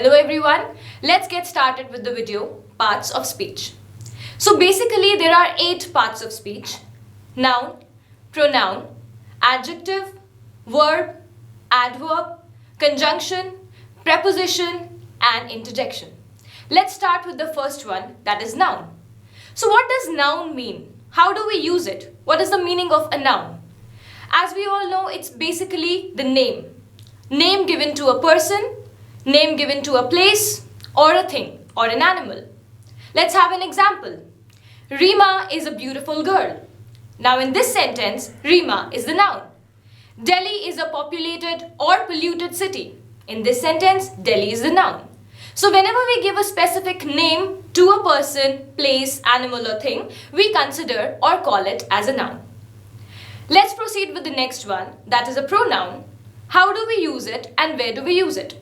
Hello everyone, let's get started with the video, parts of speech. So basically there are 8 parts of speech: noun, pronoun, adjective, verb, adverb, conjunction, preposition and interjection. Let's start with the first one, that is noun. So what does noun mean? How do we use it? What is the meaning of a noun? As we all know, it's basically the name. Name given to a person, name given to a place or a thing or an animal. Let's have an example. Rima is a beautiful girl. Now in this sentence, Rima is the noun. Delhi is a populated or polluted city. In this sentence, Delhi is the noun. So whenever we give a specific name to a person, place, animal or thing, we consider or call it as a noun. Let's proceed with the next one, that is a pronoun. How do we use it and where do we use it?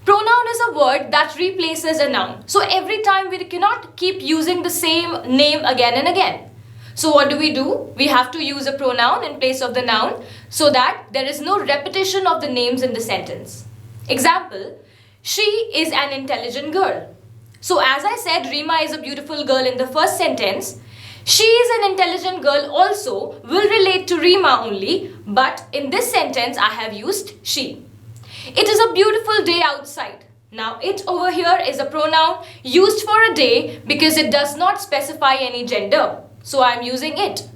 Pronoun is a word that replaces a noun. So every time we cannot keep using the same name again and again. So what do? We have to use a pronoun in place of the noun so that there is no repetition of the names in the sentence. Example, she is an intelligent girl. So as I said, Rima is a beautiful girl in the first sentence. She is an intelligent girl also will relate to Rima only, but in this sentence I have used she. It is a beautiful day outside. Now it over here is a pronoun used for a day because it does not specify any gender. So I am using it.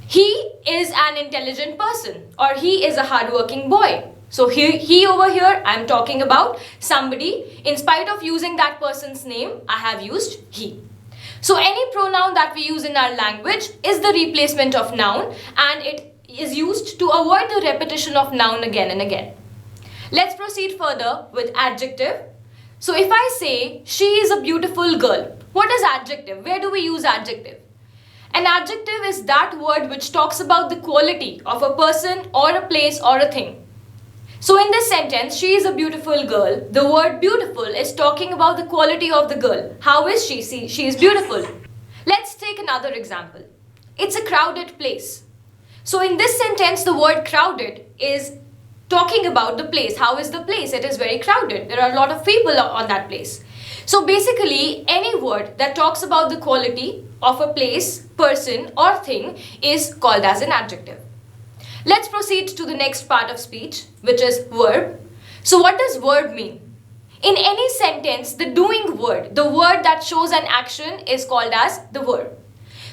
He is an intelligent person or he is a hardworking boy. So he over here I am talking about somebody. In spite of using that person's name, I have used he. So any pronoun that we use in our language is the replacement of noun and it is used to avoid the repetition of noun again and again. Let's proceed further with adjective. So if I say she is a beautiful girl, what is adjective? Where do we use adjective? An adjective is that word which talks about the quality of a person or a place or a thing. So in this sentence, she is a beautiful girl. The word beautiful is talking about the quality of the girl. How is she? See, she is beautiful. Let's take another example. It's a crowded place. So in this sentence, the word crowded is talking about the place. How is the place? It is very crowded. There are a lot of people on that place. So basically, any word that talks about the quality of a place, person or thing is called as an adjective. Let's proceed to the next part of speech, which is verb. So what does verb mean? In any sentence, the doing word, the word that shows an action is called as the verb.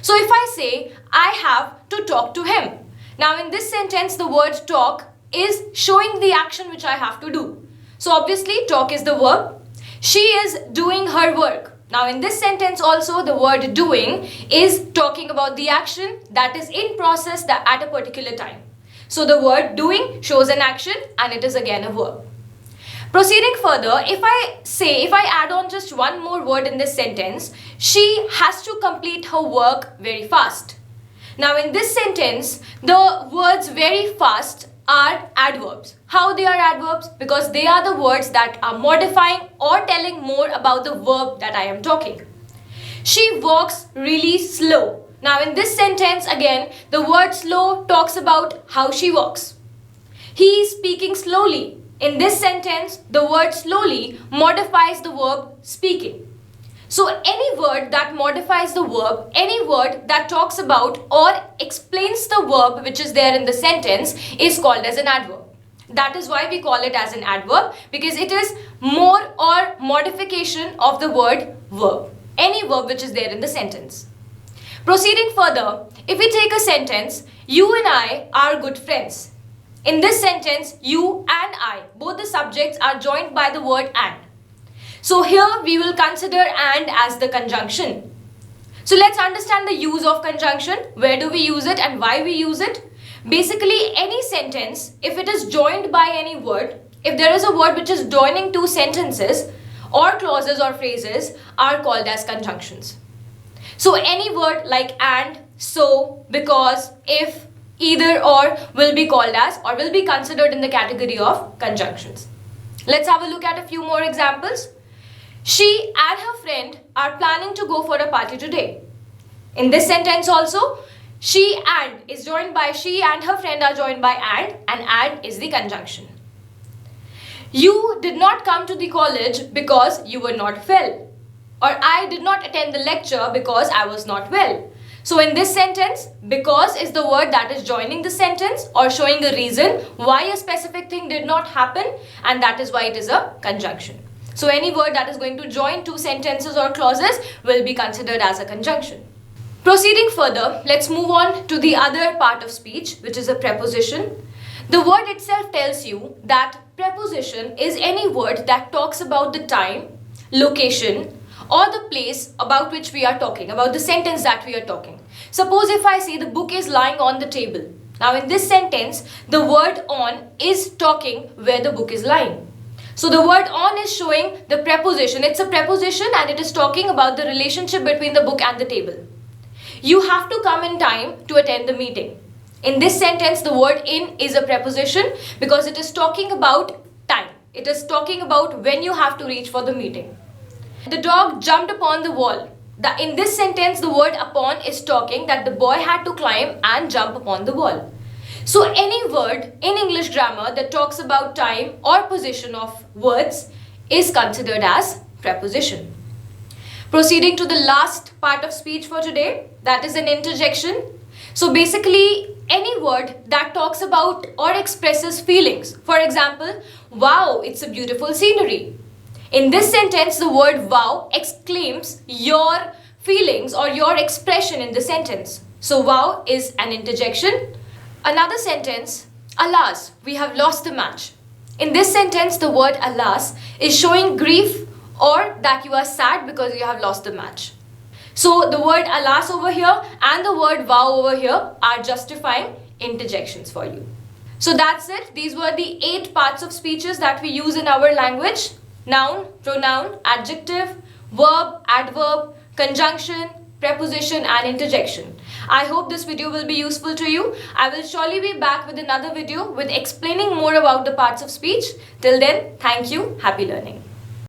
So if I say, I have to talk to him. Now in this sentence, the word talk is showing the action which I have to do. So obviously, talk is the verb. She is doing her work. Now in this sentence also, the word doing is talking about the action that is in process at a particular time. So the word doing shows an action and it is again a verb. Proceeding further, if I add on just one more word in this sentence, she has to complete her work very fast. Now in this sentence, the words very fast are adverbs. How they are adverbs? Because they are the words that are modifying or telling more about the verb that I am talking. She walks really slow. Now in this sentence again, the word slow talks about how she walks. He is speaking slowly. In this sentence, the word slowly modifies the verb speaking. So any word that modifies the verb, any word that talks about or explains the verb which is there in the sentence is called as an adverb. That is why we call it as an adverb, because it is more or modification of the word verb. Any verb which is there in the sentence. Proceeding further, if we take a sentence, you and I are good friends. In this sentence, you and I, both the subjects are joined by the word and. So here we will consider and as the conjunction. So let's understand the use of conjunction. Where do we use it and why we use it? Basically, any sentence, if it is joined by any word, if there is a word which is joining two sentences or clauses or phrases are called as conjunctions. So any word like and, so, because, if, either or will be called as or will be considered in the category of conjunctions. Let's have a look at a few more examples. She and her friend are planning to go for a party today. In this sentence also, she and is joined by she and her friend are joined by and is the conjunction. You did not come to the college because you were not well. Or I did not attend the lecture because I was not well. So in this sentence, because is the word that is joining the sentence or showing a reason why a specific thing did not happen, and that is why it is a conjunction. So any word that is going to join two sentences or clauses will be considered as a conjunction. Proceeding further, let's move on to the other part of speech, which is a preposition. The word itself tells you that preposition is any word that talks about the time, location, or the place about which we are talking, about the sentence that we are talking. Suppose if I say the book is lying on the table. Now in this sentence, the word on is talking where the book is lying. So the word on is showing the preposition. It's a preposition and it is talking about the relationship between the book and the table. You have to come in time to attend the meeting. In this sentence, the word in is a preposition because it is talking about time. It is talking about when you have to reach for the meeting. The dog jumped upon the wall. In this sentence, the word upon is talking that the boy had to climb and jump upon the wall. So any word in English grammar that talks about time or position of words is considered as preposition. Proceeding to the last part of speech for today, that is an interjection. So basically any word that talks about or expresses feelings. For example, wow, it's a beautiful scenery. In this sentence, the word wow exclaims your feelings or your expression in the sentence. So wow is an interjection. Another sentence, alas, we have lost the match. In this sentence, the word alas is showing grief or that you are sad because you have lost the match. So the word alas over here and the word wow over here are justifying interjections for you. So that's it. These were the 8 parts of speeches that we use in our language. Noun, pronoun, adjective, verb, adverb, conjunction, preposition and interjection. I hope this video will be useful to you. I will surely be back with another video with explaining more about the parts of speech. Till then, thank you. Happy learning.